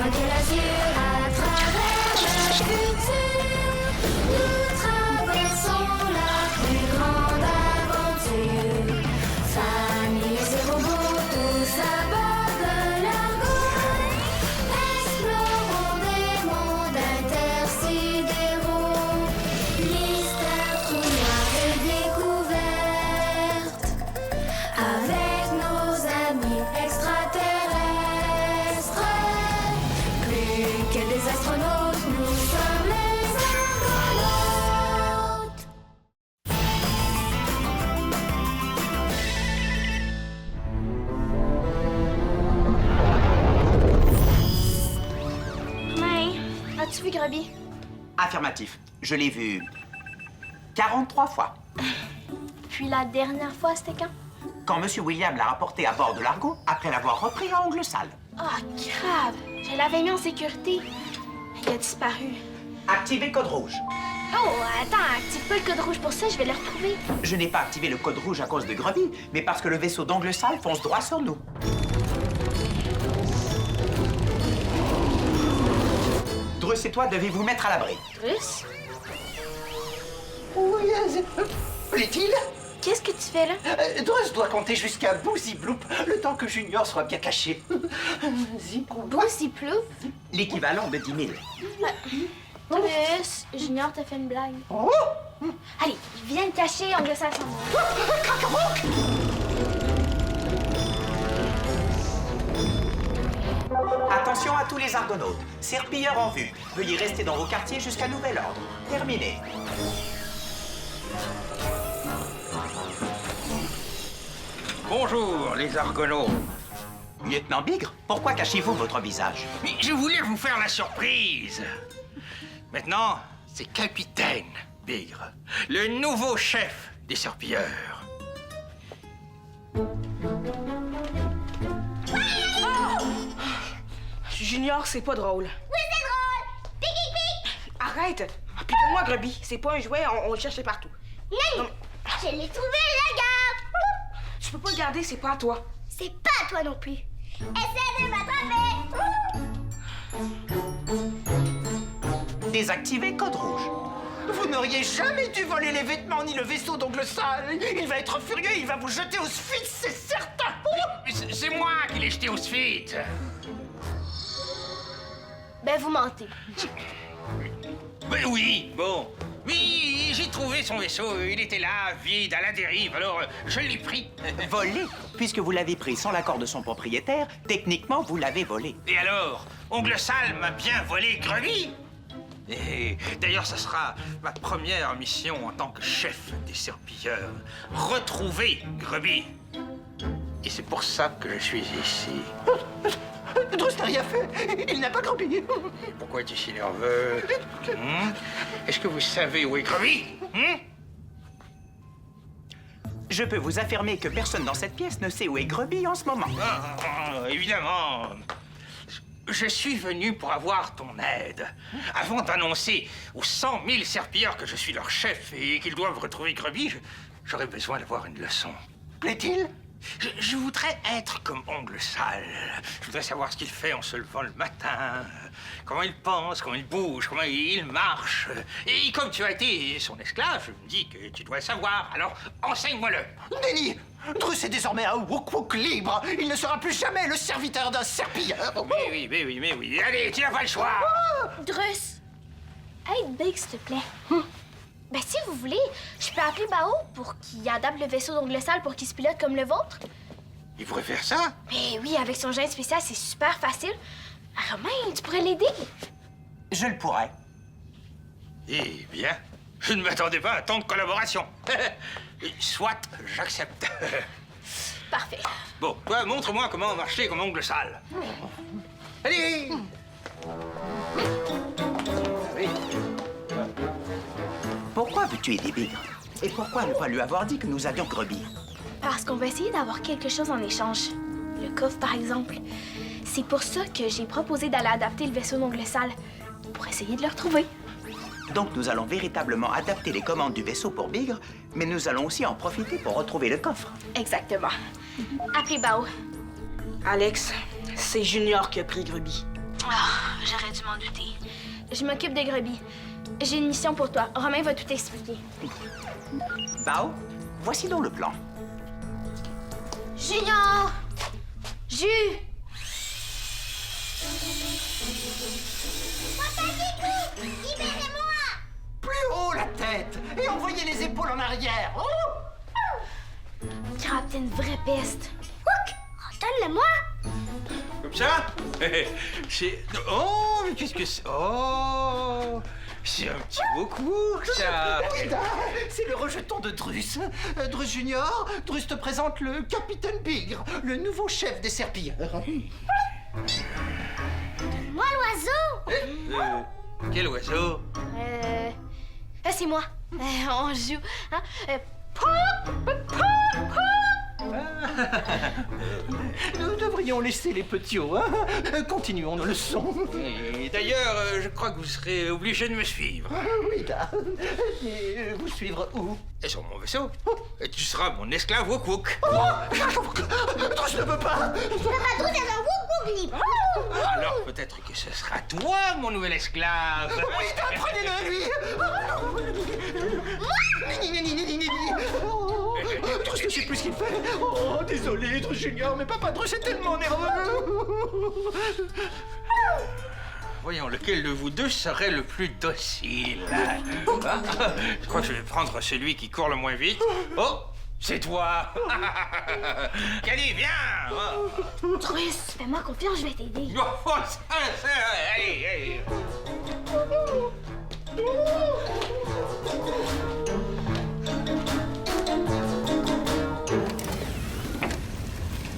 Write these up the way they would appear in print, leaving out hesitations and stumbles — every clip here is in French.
loin que l'azur, à travers le futur, nous traversons la plus grande aventure. Familles et robots, tous à bord de l'argot, explorons des mondes intersidéraux, mystères, trous noirs et découvertes, avec nos amis extraterrestres. Plus que des astronautes, nous sommes les argonautes. Mais, as-tu vu Grubby? Affirmatif. Je l'ai vu 43 fois. Puis la dernière fois, c'était quand? Quand M. William l'a rapporté à bord de l'Argo après l'avoir repris à ongles sales. Ah, grave! Je l'avais mis en sécurité. Il a disparu. Activez code rouge. Oh, attends, active pas le code rouge pour ça, je vais le retrouver. Je n'ai pas activé le code rouge à cause de Grubby, mais parce que le vaisseau d'ongles sales fonce droit sur nous. Drus et toi devez vous mettre à l'abri. Drus? Oui, plaît-il? Qu'est-ce que tu fais là? Drus doit compter jusqu'à Boozy Bloop, le temps que Junior soit bien caché. Zipou. Bousy Plou? L'équivalent de 10 000. Drus, Junior t'a fait une blague. Oh! Allez, viens te cacher, on glisse ensemble. Attention à tous les argonautes. Serpilleur en vue. Veuillez rester dans vos quartiers jusqu'à nouvel ordre. Terminé. Bonjour, les Argonautes. Lieutenant Bigre, pourquoi cachez-vous votre visage? Mais je voulais vous faire la surprise. Maintenant, c'est Capitaine Bigre, le nouveau chef des Serpilleurs. Junior, c'est pas drôle. Oui, c'est drôle! Pique, pique! Arrête! Puis donne-moi Grubby. C'est pas un jouet, on le cherchait partout. Non, je l'ai trouvé, la garde! Tu peux pas le garder, c'est pas à toi. C'est pas à toi non plus. Essaie de m'attraper! Désactivez code rouge. Vous n'auriez jamais dû voler les vêtements ni le vaisseau d'ongles sales. Il va être furieux, il va vous jeter au Sphinx, c'est certain. C'est moi qui l'ai jeté au Sphinx. Ben, vous mentez. Ben oui, bon. Mais j'ai trouvé son vaisseau, il était là, vide, à la dérive, alors je l'ai pris. Volé? Puisque vous l'avez pris sans l'accord de son propriétaire, techniquement, vous l'avez volé. Et alors, Ongle Sale m'a bien volé Grubby. Et d'ailleurs, ça sera ma première mission en tant que chef des Serpilleurs. Retrouver Grubby. Et c'est pour ça que je suis ici. Drus n'a rien fait. Il n'a pas grandi. Pourquoi es-tu si nerveux? Est-ce que vous savez où est Grubby? Je peux vous affirmer que personne dans cette pièce ne sait où est Grubby en ce moment. Évidemment. Je suis venu pour avoir ton aide. Avant d'annoncer aux 100 000 Serpilleurs que je suis leur chef et qu'ils doivent retrouver Grubby, j'aurais besoin d'avoir une leçon. Plaît-il? Je voudrais être comme Ongle Sale. Je voudrais savoir ce qu'il fait en se levant le matin, comment il pense, comment il bouge, comment il marche. Et comme tu as été son esclave, je me dis que tu dois savoir. Alors, enseigne-moi-le. Nenni! Drus est désormais un Wook-Wook libre. Il ne sera plus jamais le serviteur d'un serpilleur. Mais oui. Allez, tu n'as pas le choix. Drus, aide Big, s'il te plaît. Ben, si vous voulez, je peux appeler Bao pour qu'il adapte le vaisseau d'ongles sales pour qu'il se pilote comme le vôtre. Il pourrait faire ça? Ben oui, avec son gène spécial, c'est super facile. Romain, tu pourrais l'aider? Je le pourrais. Eh bien, je ne m'attendais pas à tant de collaboration. Soit, j'accepte. Parfait. Bon, toi, montre-moi comment marcher comme Ongle Sale. Allez! Pourquoi veux-tu aider Bigre? Et pourquoi ne pas lui avoir dit que nous avions Grubby? Parce qu'on va essayer d'avoir quelque chose en échange. Le coffre, par exemple. C'est pour ça que j'ai proposé d'aller adapter le vaisseau d'ongles sales. Pour essayer de le retrouver. Donc nous allons véritablement adapter les commandes du vaisseau pour Bigre, mais nous allons aussi en profiter pour retrouver le coffre. Exactement. Appelez Bao. Alex, c'est Junior qui a pris Grubby. Ah, j'aurais dû m'en douter. Je m'occupe de Grubby. J'ai une mission pour toi. Romain va tout expliquer. Bao, voici donc le plan. Junior! Jus! Papa Kikou! Libérez-moi! Plus haut la tête et envoyez les épaules en arrière. Oh! Crap, t'es une vraie peste. Hook! Donne-le-moi! Comme ça? C'est... Oh, mais qu'est-ce que c'est? Oh! C'est un petit beau cours, ça! Oui, c'est le rejeton de Drus. Drus Junior, Drus te présente le Capitaine Bigre, le nouveau chef des serpilleurs. Moi, l'oiseau! Quel oiseau? C'est moi. On joue. Hein? Nous devrions laisser les petits hauts, hein? Continuons nos leçons. Et d'ailleurs, je crois que vous serez obligé de me suivre. Oui, mais vous suivre où? Et sur mon vaisseau. Et tu seras mon esclave Wook-Wook. Drus ne veut pas. Papa Drus est un wouk-wouk libre! Alors peut-être que ce sera toi, mon nouvel esclave. Oui, prenez-le, lui. Drus ne sait plus ce qu'il fait. Oh, désolé, Drus Junior, mais Papa Drus est tellement nerveux. Voyons, lequel de vous deux serait le plus docile? Je crois que je vais prendre celui qui court le moins vite. Oh, c'est toi. Allez, viens. Drus, fais-moi confiance, je vais t'aider. Oh, allez, allez.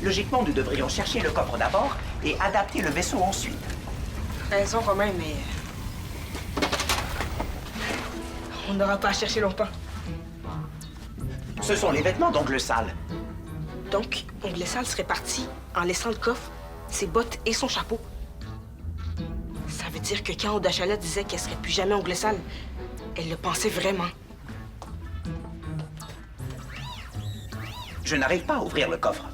Logiquement, nous devrions chercher le coffre d'abord et adapter le vaisseau ensuite. Raison, Romain, mais... on n'aura pas à chercher longtemps. Ce sont les vêtements d'Ongle Sale. Donc, Ongle Sale serait parti en laissant le coffre, ses bottes et son chapeau. Ça veut dire que quand Odachala disait qu'elle serait plus jamais Ongle Sale, elle le pensait vraiment. Je n'arrive pas à ouvrir le coffre.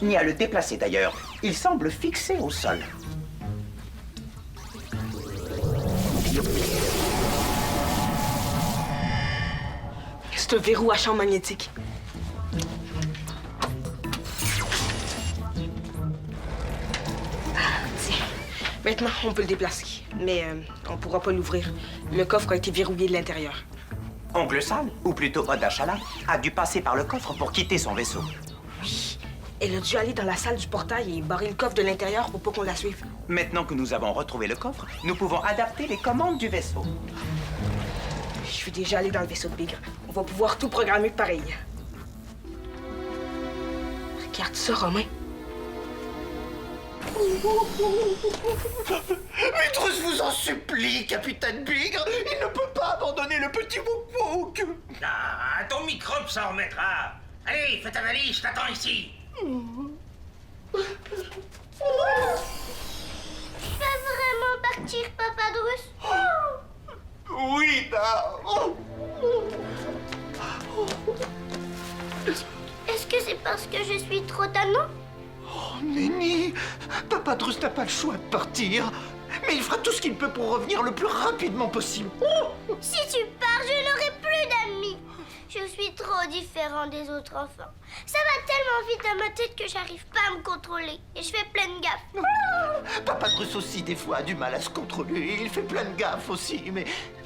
Ni à le déplacer d'ailleurs. Il semble fixé au sol. C'est un verrou à champ magnétique. Tiens, maintenant, on peut le déplacer. Mais on pourra pas l'ouvrir. Le coffre a été verrouillé de l'intérieur. Ongle Sale, ou plutôt Odachala, a dû passer par le coffre pour quitter son vaisseau. Elle a dû aller dans la salle du portail et barrer le coffre de l'intérieur pour pas qu'on la suive. Maintenant que nous avons retrouvé le coffre, nous pouvons adapter les commandes du vaisseau. Je suis déjà allée dans le vaisseau de Bigre. On va pouvoir tout programmer pareil. Regarde ça, Romain. Mais Drus vous en supplie, Capitaine Bigre. Il ne peut pas abandonner le petit Wook-Wook. Ah, ton microbe s'en remettra. Allez, fais ta valise, je t'attends ici. Tu vas vraiment partir, Papa Drus? Oui, Est-ce que c'est parce que je suis trop tannant? Oh, Nenni, Papa Drus n'a pas le choix de partir. Mais il fera tout ce qu'il peut pour revenir le plus rapidement possible. Si tu pars, je n'aurai plus d'amis. Je suis trop différent des autres enfants. Ça va tellement vite dans ma tête que j'arrive pas à me contrôler. Et je fais plein de gaffes. Papa Drus aussi, des fois, a du mal à se contrôler. Il fait plein de gaffes aussi, mais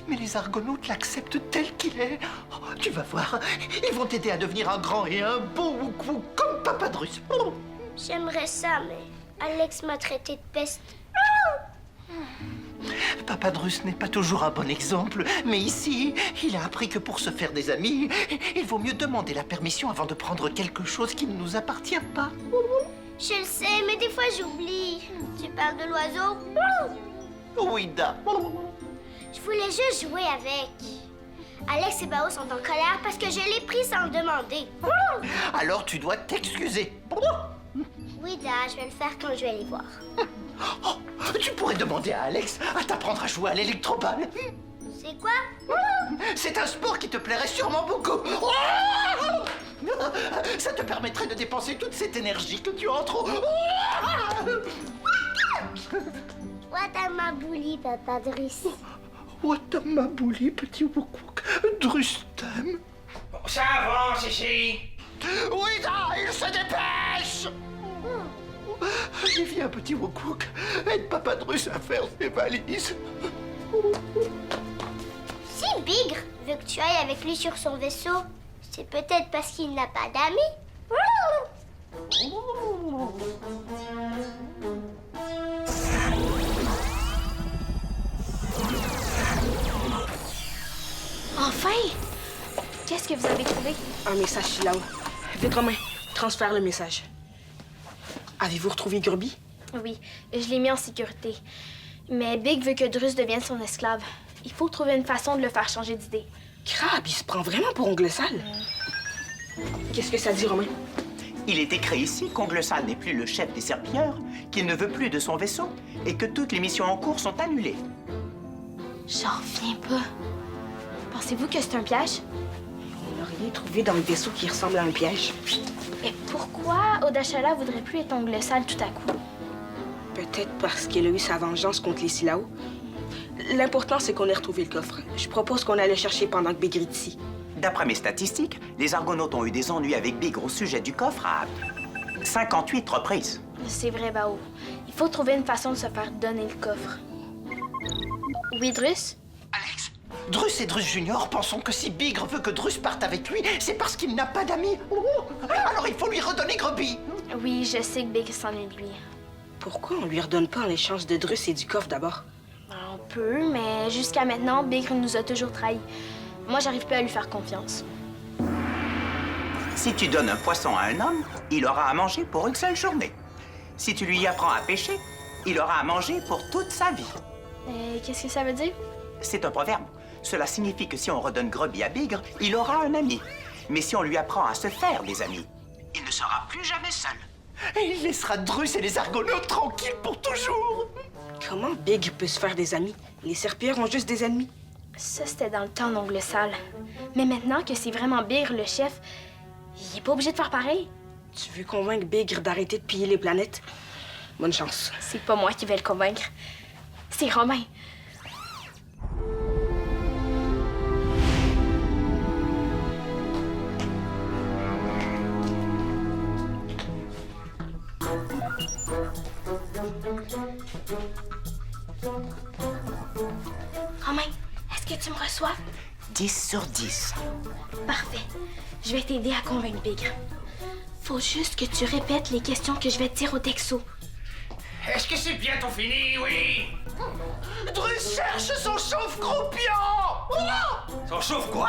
les Argonautes l'acceptent tel qu'il est. Oh, tu vas voir, ils vont t'aider à devenir un grand et un beau Wook-Wook comme Papa Drus. J'aimerais ça, mais Alex m'a traité de peste. Papa Drus n'est pas toujours un bon exemple, mais ici, il a appris que pour se faire des amis, il vaut mieux demander la permission avant de prendre quelque chose qui ne nous appartient pas. Je le sais, mais des fois j'oublie. Tu parles de l'oiseau? Oui, Da. Je voulais juste jouer avec. Alex et Bao sont en colère parce que je l'ai pris sans le demander. Alors tu dois t'excuser. Oui, Da, je vais le faire quand je vais les voir. Oh, tu pourrais demander à Alex à t'apprendre à jouer à l'électroballe. C'est quoi? C'est un sport qui te plairait sûrement beaucoup. Ça te permettrait de dépenser toute cette énergie que tu as en trop. Watamabouli, papa Drus. Watamabouli, petit Wouk-Wouk. Drus t'aime. Bon, ça avance ici. Oui, il se dépêche. Allez, viens, petit Wouk-Wouk. Aide papa Drus à faire ses valises. Si Bigre veut que tu ailles avec lui sur son vaisseau, c'est peut-être parce qu'il n'a pas d'amis. Enfin! Qu'est-ce que vous avez trouvé? Un message là-haut. Vite, Romain, transfère le message. Avez-vous retrouvé Grubby? Oui, je l'ai mis en sécurité. Mais Big veut que Drus devienne son esclave. Il faut trouver une façon de le faire changer d'idée. Crabe, il se prend vraiment pour Ongle Sale. Qu'est-ce que ça dit, Romain? Il est écrit ici qu'Ongle Sale n'est plus le chef des serpilleurs, qu'il ne veut plus de son vaisseau et que toutes les missions en cours sont annulées. J'en reviens pas. Pensez-vous que c'est un piège? On n'a rien trouvé dans le vaisseau qui ressemble à un piège. Et pourquoi Odachala voudrait plus être Ongle Sale tout à coup? Peut-être parce qu'il a eu sa vengeance contre les Silao. L'important, c'est qu'on ait retrouvé le coffre. Je propose qu'on aille le chercher pendant que Bigre est ici. D'après mes statistiques, les Argonautes ont eu des ennuis avec Bigre au sujet du coffre à 58 reprises. C'est vrai, Bao. Il faut trouver une façon de se faire donner le coffre. Oui, Drus? Alex, Drus et Drus Junior pensons que si Bigre veut que Drus parte avec lui, c'est parce qu'il n'a pas d'amis. Alors il faut lui redonner Grubby. Oui, je sais que Big s'ennuie de lui. Pourquoi on lui redonne pas en échange de Drus et du coffre d'abord? On peut, mais jusqu'à maintenant, Bigre nous a toujours trahis. Moi, j'arrive pas à lui faire confiance. Si tu donnes un poisson à un homme, il aura à manger pour une seule journée. Si tu lui apprends à pêcher, il aura à manger pour toute sa vie. Qu'est-ce que ça veut dire? C'est un proverbe. Cela signifie que si on redonne Grubby à Bigre, il aura un ami. Mais si on lui apprend à se faire des amis, il ne sera plus jamais seul. Et il laissera Drus et les Argonautes tranquilles pour toujours. Comment Big peut se faire des amis? Les serpilleurs ont juste des ennemis. Ça, c'était dans le temps d'Ongle Sale. Mais maintenant que c'est vraiment Bigre le chef, il est pas obligé de faire pareil. Tu veux convaincre Bigre d'arrêter de piller les planètes? Bonne chance. C'est pas moi qui vais le convaincre. C'est Romain. Romain, est-ce que tu me reçois? 10 sur 10. Parfait. Je vais t'aider à convaincre Bigre. Faut juste que tu répètes les questions que je vais te dire au texto. Est-ce que c'est bientôt fini, oui? Drus cherche son chauffe-croupion. Son chauffe quoi?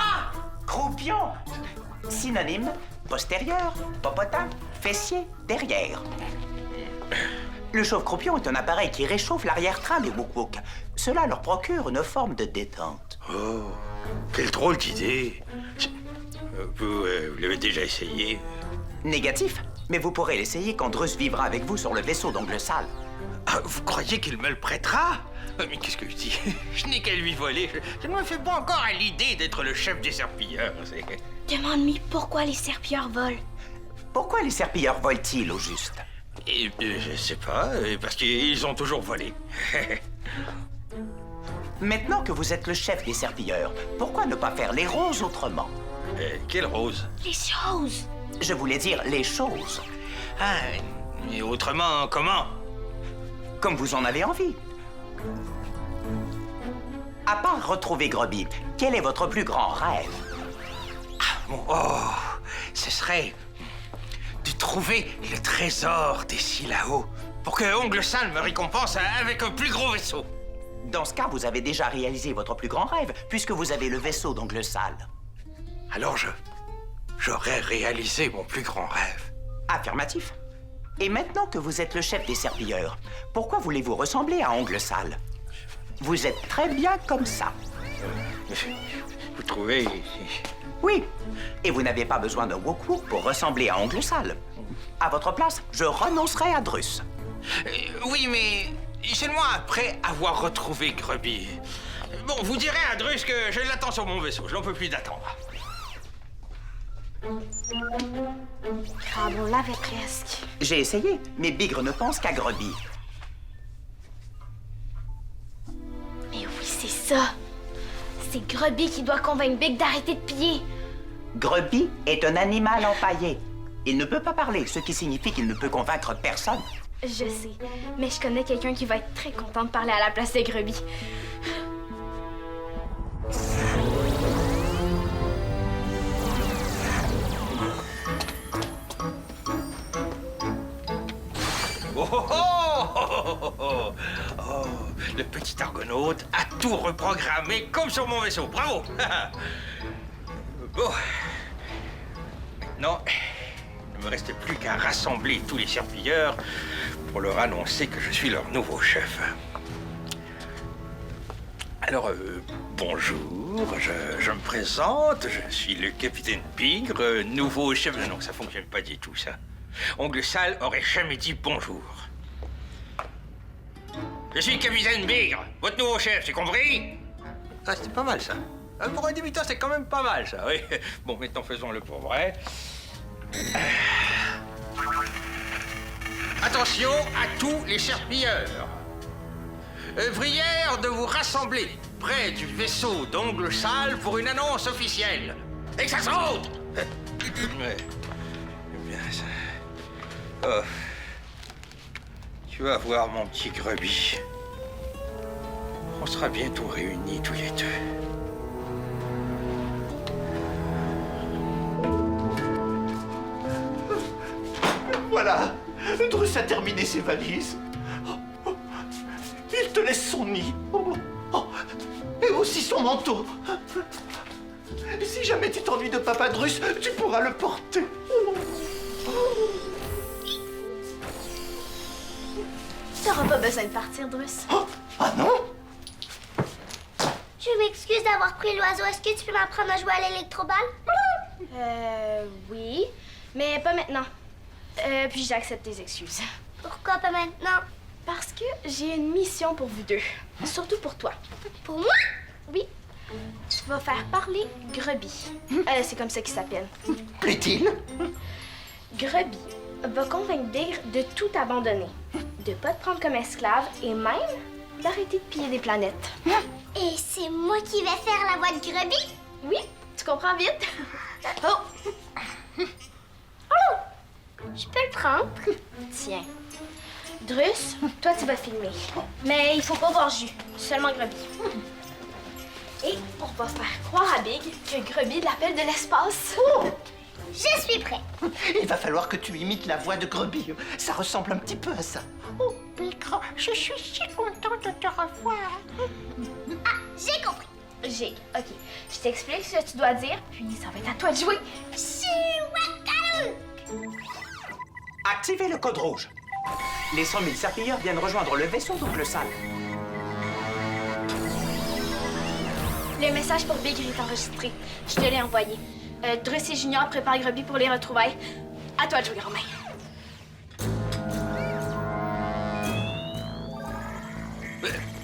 Croupion. Synonyme, postérieur, popotin, fessier, derrière. Le chauffe-croupion est un appareil qui réchauffe l'arrière-train des Wouk-Wouk. Cela leur procure une forme de détente. Oh, quelle drôle d'idée. Vous l'avez déjà essayé? Négatif, mais vous pourrez l'essayer quand Drus vivra avec vous sur le vaisseau d'Ongle Sale. Ah, vous croyez qu'il me le prêtera? Mais qu'est-ce que je dis? Je n'ai qu'à lui voler. Je ne me fais pas encore à l'idée d'être le chef des serpilleurs. Demande-lui pourquoi les serpilleurs volent. Pourquoi les serpilleurs volent-ils au juste? Et, je sais pas, parce qu'ils ont toujours volé. Maintenant que vous êtes le chef des serpilleurs, pourquoi ne pas faire les roses autrement? Quelle rose? Les choses. Je voulais dire les choses. Ah, et autrement, comment? Comme vous en avez envie. À part retrouver Grubby, quel est votre plus grand rêve? Bon, oh, ce serait de trouver le trésor des Silao pour que Ongle Sale me récompense avec un plus gros vaisseau. Dans ce cas, vous avez déjà réalisé votre plus grand rêve, puisque vous avez le vaisseau d'Ongle Sale. Alors j'aurais réalisé mon plus grand rêve. Affirmatif. Et maintenant que vous êtes le chef des serpilleurs, pourquoi voulez-vous ressembler à Ongle Sale? Vous êtes très bien comme ça. Vous trouvez? Oui. Et vous n'avez pas besoin d'un Wouk-Wouk pour ressembler à Ongle Sale. À votre place, je renoncerai à Drus. Oui, mais seulement après avoir retrouvé Grubby. Bon, vous direz à Drus que je l'attends sur mon vaisseau. Je n'en peux plus d'attendre. Crabe, on l'avait presque. J'ai essayé, mais Bigre ne pense qu'à Grubby. ça. C'est Grubby qui doit convaincre Big d'arrêter de piller. Grubby est un animal empaillé. Il ne peut pas parler, ce qui signifie qu'il ne peut convaincre personne. Je sais, mais je connais quelqu'un qui va être très content de parler à la place de Grubby. Oh, oh, oh, oh, oh, oh, oh, le petit argonaute a tout reprogrammé comme sur mon vaisseau. Bravo! Bon. Maintenant, il ne me reste plus qu'à rassembler tous les serpilleurs pour leur annoncer que je suis leur nouveau chef. Alors, bonjour, je me présente, je suis le capitaine Bigre, nouveau chef... Non, ça fonctionne pas du tout, ça. Ongle Sale aurait jamais dit bonjour. Je suis le capitaine Bigre, votre nouveau chef, c'est compris? Ah, c'était pas mal, ça. Pour un débutant, c'est quand même pas mal, ça, oui. Bon, maintenant, faisons-le pour vrai. Attention à tous les serpilleurs. Prière de vous rassembler près du vaisseau d'Ongle Sale pour une annonce officielle. Et que ça saute! Ouais. Bien, ça... Oh. Tu vas voir, mon petit Grubby. On sera bientôt réunis tous les deux. Voilà, Drus a terminé ses valises. Il te laisse son nid. Et aussi son manteau. Si jamais tu t'ennuies de Papa Drus, tu pourras le porter. T'auras pas besoin de partir, Drus. Ah non? Je m'excuse d'avoir pris l'oiseau. Est-ce que tu peux m'apprendre à jouer à l'électroballe? Oui, mais pas maintenant. Puis j'accepte tes excuses. Pourquoi pas maintenant? Parce que j'ai une mission pour vous deux. Surtout pour toi. Pour moi? Oui. Tu vas faire parler Grubby. C'est comme ça qu'il s'appelle. Plaît-il? Grubby va convaincre Bigre de tout abandonner. De pas te prendre comme esclave et même d'arrêter de piller des planètes. Et c'est moi qui vais faire la voix de Grubby? Oui, tu comprends vite? Oh! Je peux le prendre? Tiens. Drus, toi tu vas filmer. Mais il faut pas voir Jus, seulement Grubby. Et on va faire croire à Big que Grubby l'appelle de l'espace. Je suis prêt. Il va falloir que tu imites la voix de Grubby. Ça ressemble un petit peu à ça. Oh, Bigre, je suis si content de te revoir. J'ai compris. Ok. Je t'explique ce que tu dois dire, puis ça va être à toi de jouer. Chihuahua! Activez le code rouge. Les 100 000 serpilleurs viennent rejoindre le vaisseau d'Ongle Sale. Le message pour Big est enregistré. Je te l'ai envoyé. Drus et Junior préparent Grubby pour les retrouvailles. À toi de jouer, grand-mère.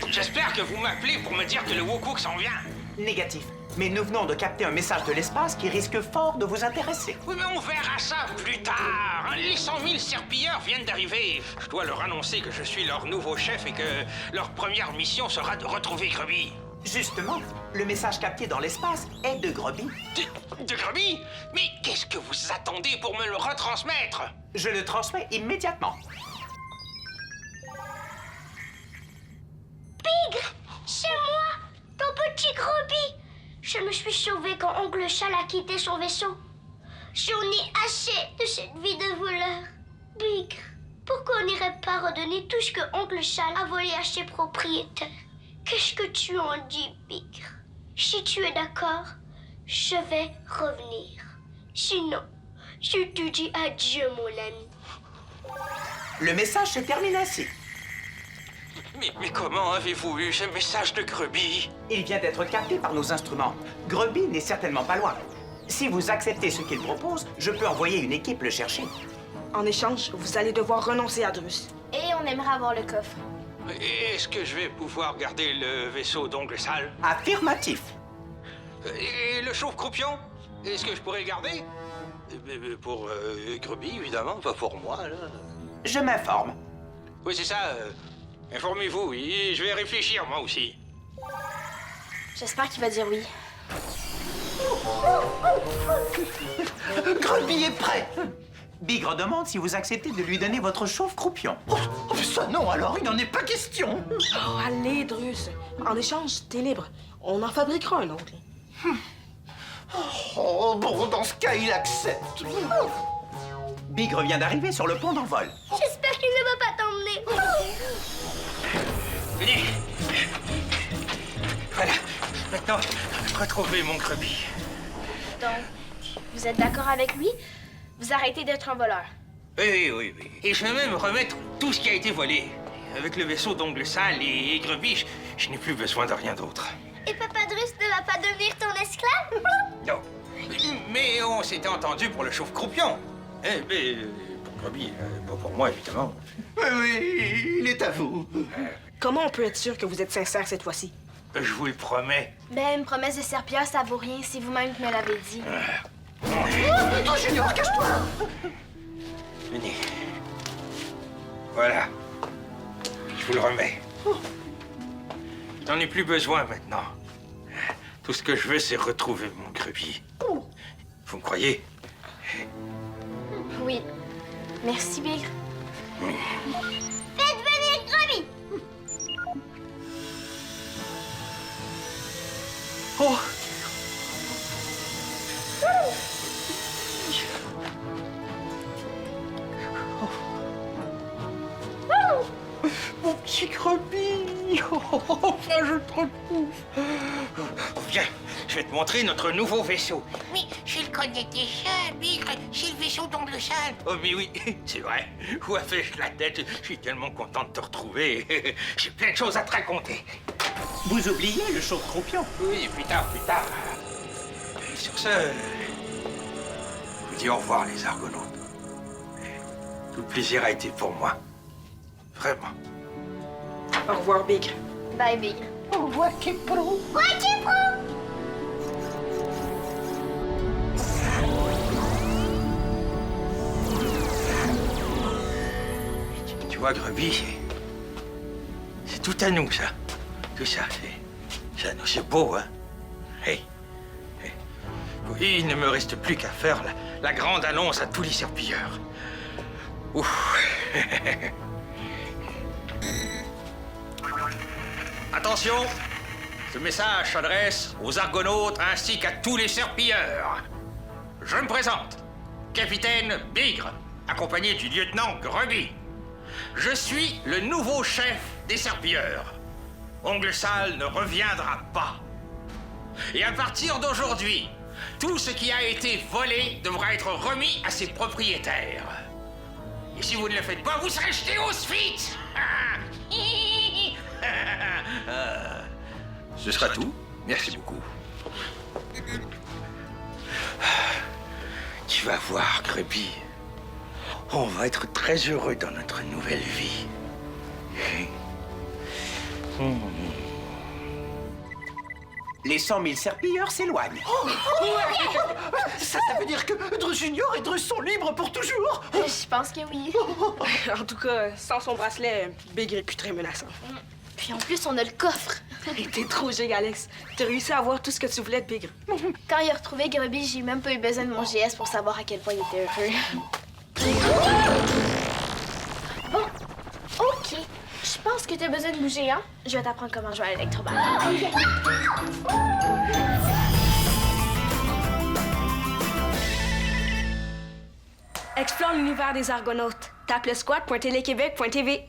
J'espère que vous m'appelez pour me dire que le Wokuk s'en vient. Négatif. Mais nous venons de capter un message de l'espace qui risque fort de vous intéresser. Oui, mais on verra ça plus tard. Les 100 000 serpilleurs viennent d'arriver. Je dois leur annoncer que je suis leur nouveau chef et que leur première mission sera de retrouver Grubby. Justement, le message capté dans l'espace est de Grubby. De Grubby? Mais qu'est-ce que vous attendez pour me le retransmettre? Je le transmets immédiatement. Bigre, c'est moi, ton petit Grubby. Je me suis sauvée quand Ongle Sale a quitté son vaisseau. J'en ai assez de cette vie de voleur. Bigre, pourquoi on n'irait pas redonner tout ce que Ongle Sale a volé à ses propriétaires? Qu'est-ce que tu en dis, Bigre? Si tu es d'accord, je vais revenir. Sinon, je te dis adieu, mon ami. Le message se termine ainsi. Mais comment avez-vous eu ce message de Grubby? Il vient d'être capté par nos instruments. Grubby n'est certainement pas loin. Si vous acceptez ce qu'il propose, je peux envoyer une équipe le chercher. En échange, vous allez devoir renoncer à Drus. Et on aimerait avoir le coffre. Est-ce que je vais pouvoir garder le vaisseau d'Ongle Sale? Affirmatif. Et le chauve-croupion? Est-ce que je pourrais le garder? Pour Grubby, évidemment, pas pour moi, là. Je m'informe. Oui, c'est ça. Informez-vous, et je vais réfléchir, moi aussi. J'espère qu'il va dire oui. Grubby est prêt. Bigre demande si vous acceptez de lui donner votre chauve croupion. Oh, ça non, alors il n'en est pas question. Oh, allez, Drus. En échange, t'es libre. On en fabriquera un autre. Oh, bon, dans ce cas, il accepte. Bigre vient d'arriver sur le pont d'envol. J'espère qu'il ne va pas t'emmener. Venez. Voilà. Maintenant, retrouvez mon Grubby. Donc, vous êtes d'accord avec lui? Vous arrêtez d'être un voleur. Oui, oui, oui. Et je vais même remettre tout ce qui a été volé. Avec le vaisseau d'Ongle Sale et Grubby, je n'ai plus besoin de rien d'autre. Et Papa Drus ne va pas devenir ton esclave? Non. Mais on s'était entendu pour le chauve croupion. Eh, mais pour Grubby, pas pour moi, évidemment. Oui, il est à vous. Comment on peut être sûr que vous êtes sincère cette fois-ci? Je vous le promets. Ben, une promesse de serpillère, ça vaut rien, c'est vous-même qui me l'avez dit. Oh, Junior, cache-toi. Venez. Voilà. Je vous le remets. J'en ai plus besoin maintenant. Tout ce que je veux, c'est retrouver mon Grubby. Vous me croyez? Oui. Merci, Bigre. Faites venir Grubby. Oh! Mon petit Grubby! Enfin, je te retrouve! Viens, je vais te montrer notre nouveau vaisseau. Mais je le connais déjà, Bigre. C'est le vaisseau d'Ongle Sale. Oh, mais oui, c'est vrai. Où avais-je la tête? Je suis tellement content de te retrouver. J'ai plein de choses à te raconter. Vous oubliez le chauve croupion. Oui, plus tard, plus tard. Et sur ce, je vous dis au revoir, les Argonautes. Tout le plaisir a été pour moi. Vraiment. Au revoir, Bigre. Bye, Bigre. Au revoir, Kipro. Tu vois, Grubby, c'est tout à nous, ça. Tout ça, c'est beau, hein? Hey. Oui, il ne me reste plus qu'à faire la grande annonce à tous les serpilleurs. Ouf. Attention, ce message s'adresse aux Argonautes ainsi qu'à tous les serpilleurs. Je me présente, capitaine Bigre, accompagné du lieutenant Grubby. Je suis le nouveau chef des serpilleurs. Ongle Sale ne reviendra pas. Et à partir d'aujourd'hui, tout ce qui a été volé devra être remis à ses propriétaires. Et si vous ne le faites pas, vous serez jetés au Sphinx. Ce sera tout. Merci beaucoup. Tu vas voir, Grubby. On va être très heureux dans notre nouvelle vie. Les 100 000 serpilleurs s'éloignent. Ça veut dire que Drus Junior et Drus sont libres pour toujours. Je pense que oui. En tout cas, sans son bracelet, Bigre est plus très menaçant. Puis en plus, on a le coffre. Et t'es trop Alex. T'as réussi à avoir tout ce que tu voulais de Bigre. Quand il a retrouvé Grubby, j'ai même pas eu besoin de mon GS pour savoir à quel point il était heureux. Bon, OK. Je pense que t'as besoin de bouger, hein? Je vais t'apprendre comment jouer à l'électroballe. Explore l'univers des Argonautes. Tape le squat.téléquébec.tv.